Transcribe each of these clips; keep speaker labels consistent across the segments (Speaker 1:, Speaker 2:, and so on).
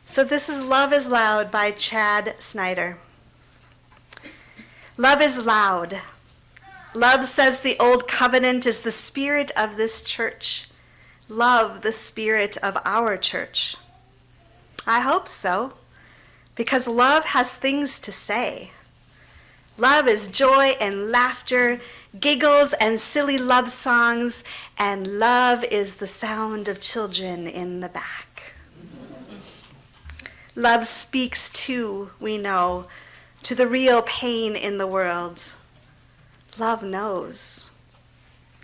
Speaker 1: So this is Love is Loud by Chad Snyder. Love is loud. Love, says the Old Covenant, is the spirit of this church. Love, the spirit of our church. I hope so, because love has things to say. Love is joy and laughter, giggles and silly love songs, and love is the sound of children in the back. Love speaks too, we know, to the real pain in the world. Love knows.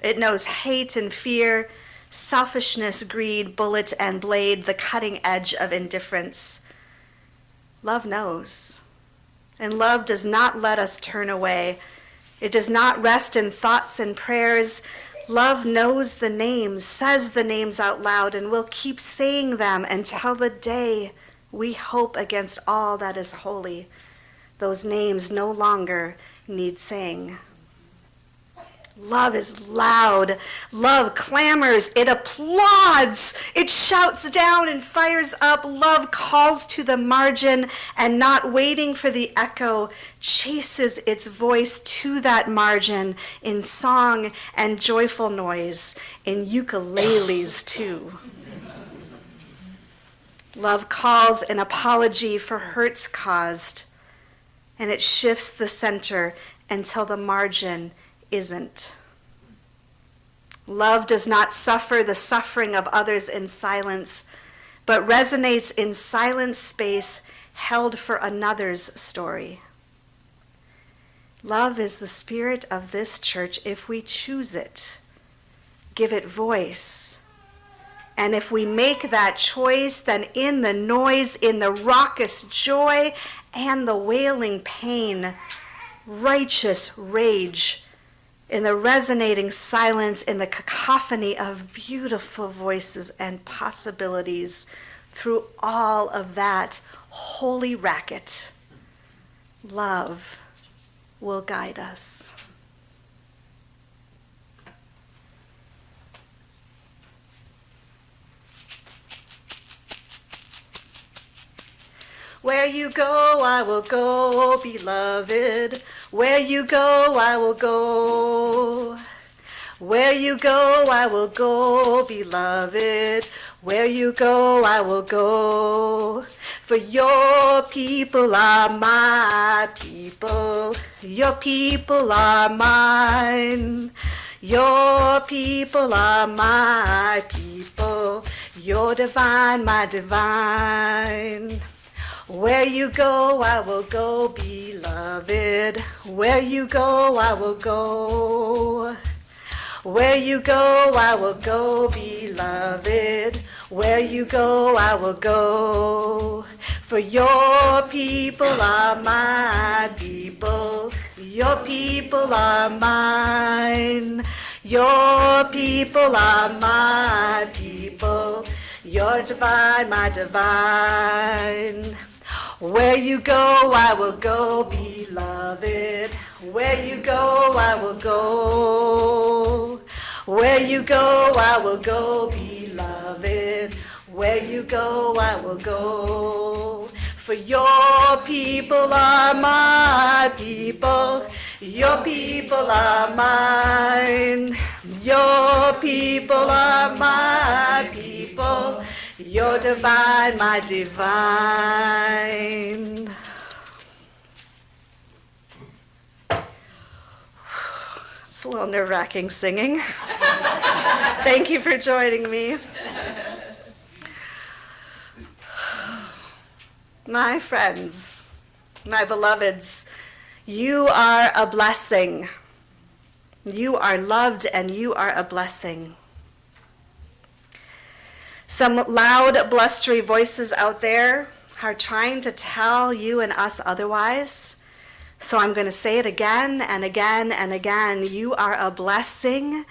Speaker 1: It knows hate and fear, selfishness, greed, bullet and blade, the cutting edge of indifference. Love knows. And love does not let us turn away. It does not rest in thoughts and prayers. Love knows the names, says the names out loud, and will keep saying them until the day we hope against all that is holy. Those names no longer need saying. Love is loud. Love clamors. It applauds. It shouts down and fires up. Love calls to the margin and, not waiting for the echo, chases its voice to that margin in song and joyful noise, in ukuleles too. Love calls an apology for hurts caused, and it shifts the center until the margin isn't. Love does not suffer the suffering of others in silence, but resonates in silent space held for another's story. Love is the spirit of this church if we choose it, give it voice. And if we make that choice, then in the noise, in the raucous joy and the wailing pain, righteous rage, in the resonating silence, in the cacophony of beautiful voices and possibilities, through all of that holy racket, love will guide us. Where you go, I will go, beloved. Where you go, I will go. Where you go, I will go, beloved. Where you go, I will go. For your people are my people. Your people are mine. Your people are my people. You're divine, my divine. Where you go, I will go, beloved. Where you go, I will go. Where you go, I will go, beloved. Where you go, I will go. For your people are my people. Your people are mine. Your people are my people. You're divine, my divine. Where you go, I will go, beloved. Where you go, I will go. Where you go, I will go, beloved. Where you go, I will go. For your people are my people. Your people are mine. Your people are my people. You're divine, my divine. It's a little nerve-wracking singing. Thank you for joining me. My friends, my beloveds, you are a blessing. You are loved and you are a blessing. Some loud, blustery voices out there are trying to tell you and us otherwise. So I'm going to say it again and again and again. You are a blessing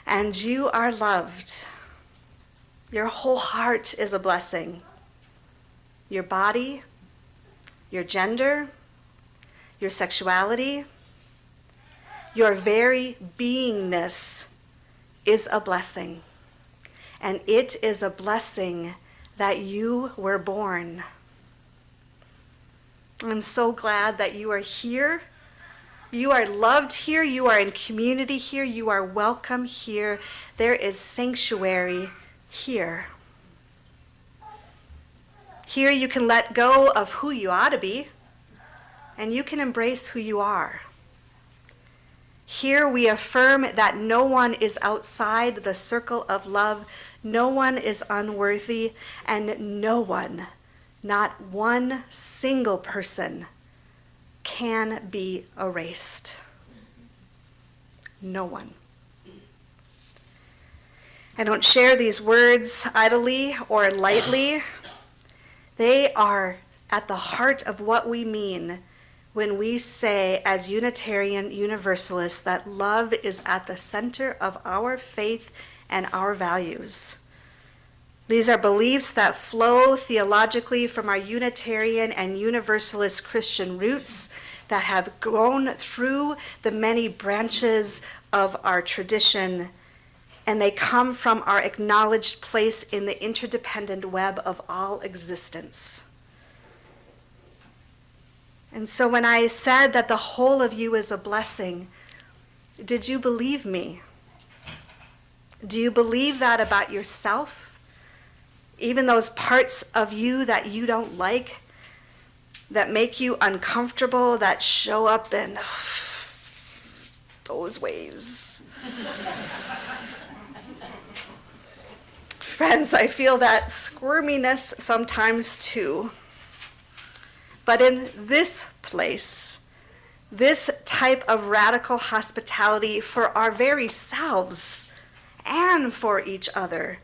Speaker 1: and you are loved. Your whole heart is a blessing. Your body, your gender, your sexuality, your very beingness is a blessing. And it is a blessing that you were born. I'm so glad that you are here. You are loved here. You are in community here. You are welcome here. There is sanctuary here. Here you can let go of who you ought to be, and you can embrace who you are. Here we affirm that no one is outside the circle of love, no one is unworthy, and no one, not one single person, can be erased. No one. I don't share these words idly or lightly. They are at the heart of what we mean when we say, as Unitarian Universalists, that love is at the center of our faith and our values. These are beliefs that flow theologically from our Unitarian and Universalist Christian roots that have grown through the many branches of our tradition, and they come from our acknowledged place in the interdependent web of all existence. And so when I said that the whole of you is a blessing, did you believe me? Do you believe that about yourself? Even those parts of you that you don't like, that make you uncomfortable, that show up in those ways. Friends, I feel that squirminess sometimes too. But in this place, this type of radical hospitality for our very selves and for each other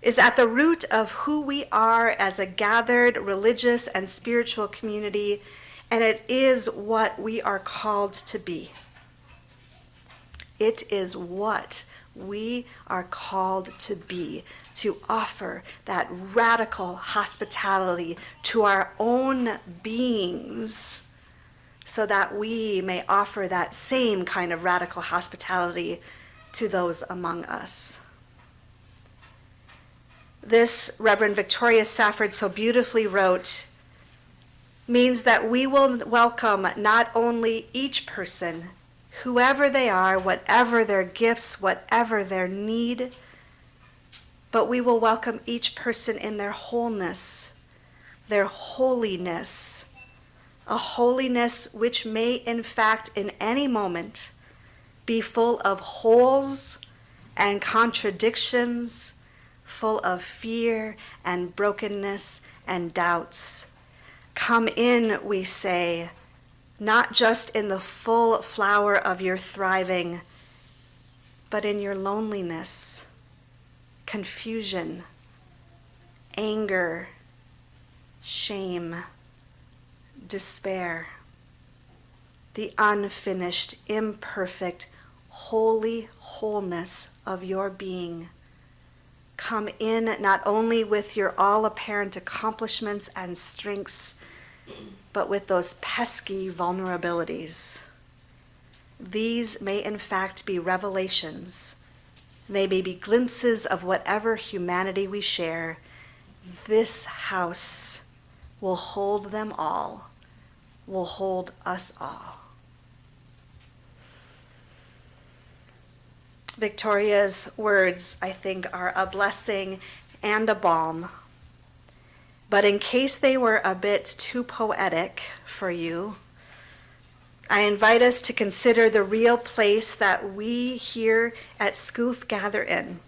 Speaker 1: is at the root of who we are as a gathered religious and spiritual community, and it is what we are called to be. It is what we are called to be, to offer that radical hospitality to our own beings so that we may offer that same kind of radical hospitality to those among us. This, Reverend Victoria Safford so beautifully wrote, means that we will welcome not only each person, whoever they are, whatever their gifts, whatever their need, but we will welcome each person in their wholeness, their holiness, a holiness which may in fact in any moment be full of holes and contradictions, full of fear and brokenness and doubts. Come in, we say, not just in the full flower of your thriving, but in your loneliness, confusion, anger, shame, despair, the unfinished, imperfect, holy wholeness of your being. Come in not only with your all-apparent accomplishments and strengths, but with those pesky vulnerabilities. These may in fact be revelations. They may be glimpses of whatever humanity we share. This house will hold them all, will hold us all. Victoria's words, I think, are a blessing and a balm. But in case they were a bit too poetic for you, I invite us to consider the real place that we here at Scoof gather in,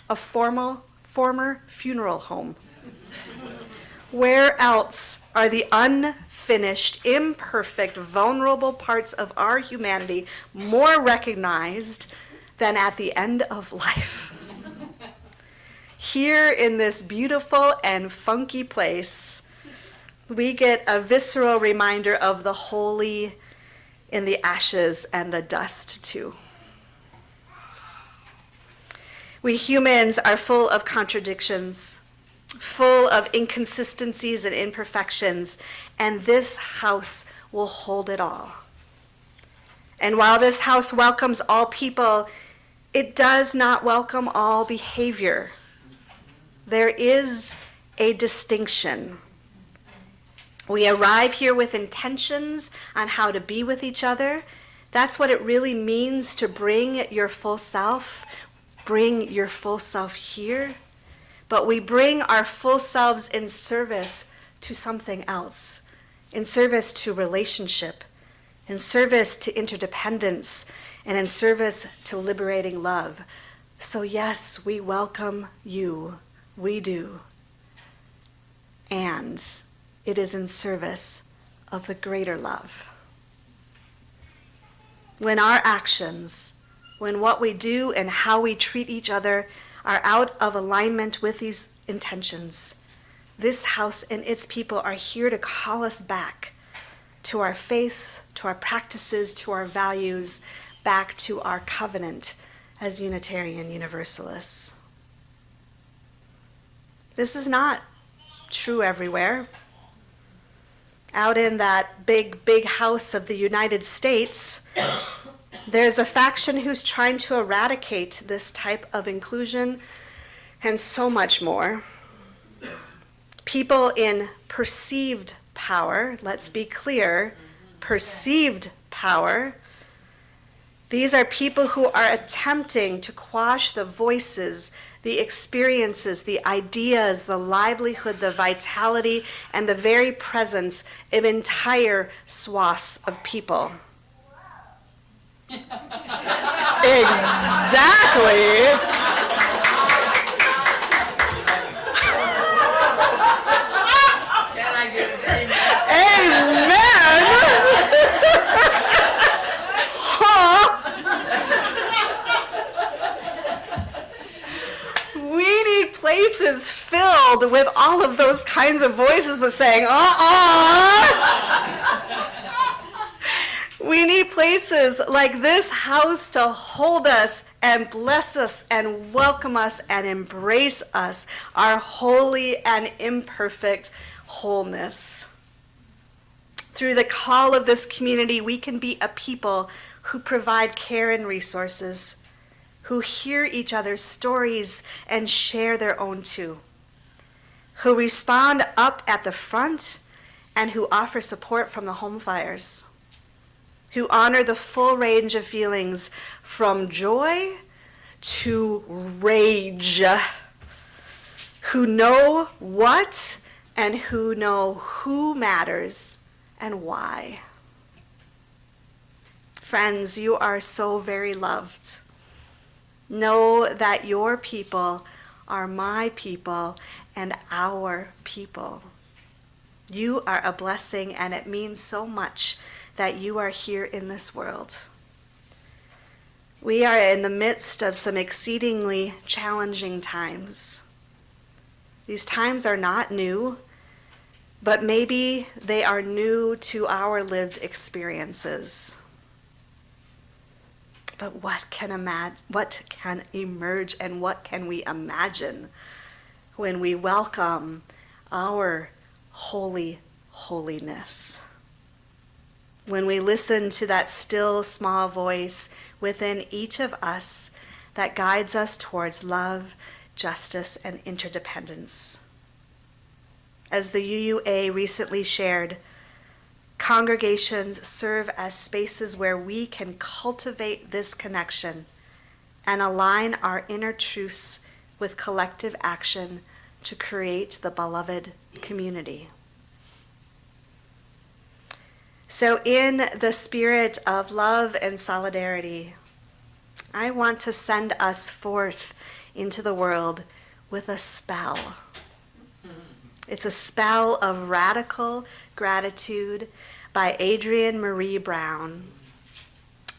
Speaker 1: a former funeral home. Where else are the unfinished, imperfect, vulnerable parts of our humanity more recognized than at the end of life? Here in this beautiful and funky place, we get a visceral reminder of the holy in the ashes and the dust too. We humans are full of contradictions, full of inconsistencies and imperfections, and this house will hold it all. And while this house welcomes all people, it does not welcome all behavior. There is a distinction. We arrive here with intentions on how to be with each other. That's what it really means to bring your full self. Bring your full self here. But we bring our full selves in service to something else, in service to relationship, in service to interdependence, and in service to liberating love. So yes, we welcome you. We do. And it is in service of the greater love. When our actions, when what we do and how we treat each other are out of alignment with these intentions, this house and its people are here to call us back to our faiths, to our practices, to our values, back to our covenant as Unitarian Universalists. This is not true everywhere. Out in that big, big house of the United States, there's a faction who's trying to eradicate this type of inclusion and so much more. People in perceived power, let's be clear, perceived power. These are people who are attempting to quash the voices, the experiences, the ideas, the livelihood, the vitality, and the very presence of entire swaths of people. Exactly. Places filled with all of those kinds of voices of saying, We need places like this house to hold us and bless us and welcome us and embrace us, our holy and imperfect wholeness. Through the call of this community, we can be a people who provide care and resources, who hear each other's stories and share their own too, who respond up at the front and who offer support from the home fires, who honor the full range of feelings from joy to rage, who know what and who know who matters and why. Friends, you are so very loved. Know that your people are my people and our people. You are a blessing, and it means so much that you are here in this world. We are in the midst of some exceedingly challenging times. These times are not new, but maybe they are new to our lived experiences. But what can emerge and what can we imagine when we welcome our holy holiness? When we listen to that still small voice within each of us that guides us towards love, justice, and interdependence. As the UUA recently shared, congregations serve as spaces where we can cultivate this connection and align our inner truths with collective action to create the beloved community. So in the spirit of love and solidarity, I want to send us forth into the world with a spell. It's a spell of radical gratitude by Adrienne Marie Brown,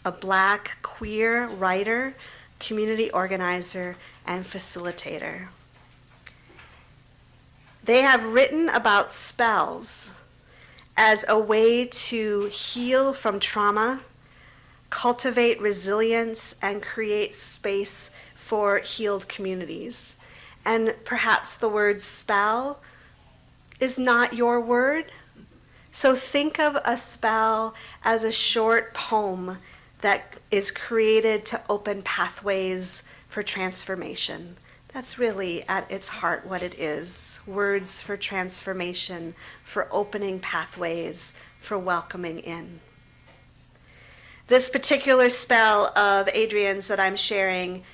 Speaker 1: a Black queer writer, community organizer, and facilitator. They have written about spells as a way to heal from trauma, cultivate resilience, and create space for healed communities. And perhaps the word spell is not your word. So think of a spell as a short poem that is created to open pathways for transformation. That's really at its heart what it is. Words for transformation, for opening pathways, for welcoming in. This particular spell of Adrian's that I'm sharing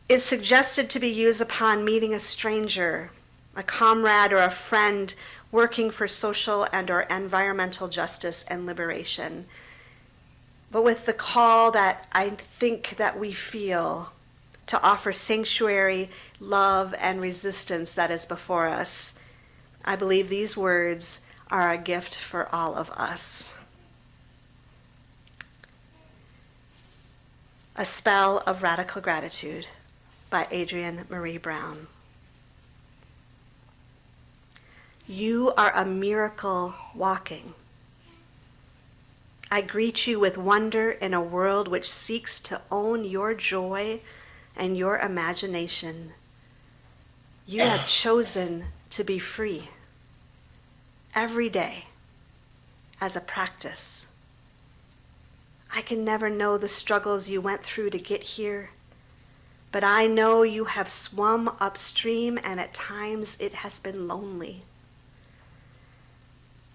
Speaker 1: is suggested to be used upon meeting a stranger, a comrade or a friend working for social and or environmental justice and liberation. But with the call that I think that we feel to offer sanctuary, love, and resistance that is before us, I believe these words are a gift for all of us. A Spell of Radical Gratitude by Adrienne Marie Brown. You are a miracle walking. I greet you with wonder in a world which seeks to own your joy and your imagination. You have chosen to be free every day as a practice. I can never know the struggles you went through to get here, but I know you have swum upstream and at times it has been lonely.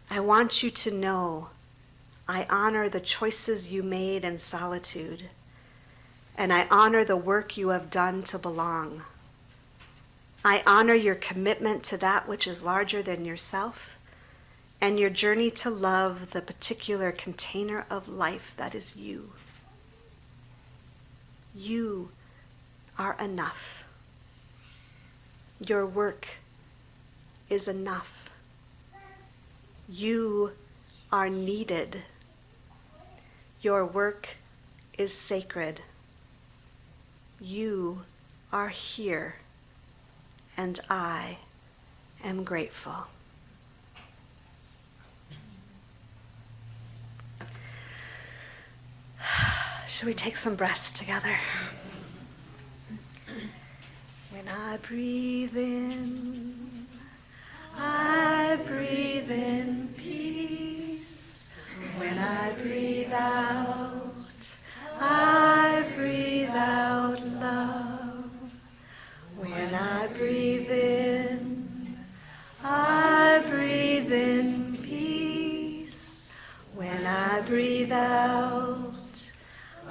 Speaker 1: I want you to know I honor the choices you made in solitude, and I honor the work you have done to belong. I honor your commitment to that which is larger than yourself, and your journey to love the particular container of life that is you. You are enough. Your work is enough. You are needed. Your work is sacred. You are here, and I am grateful. Should we take some breaths together? When I breathe in, I breathe in peace. When I breathe out, I breathe out love. When I breathe in, I breathe in peace. When I breathe out,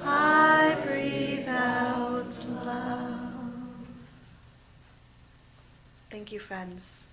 Speaker 1: I breathe out love. Thank you, friends.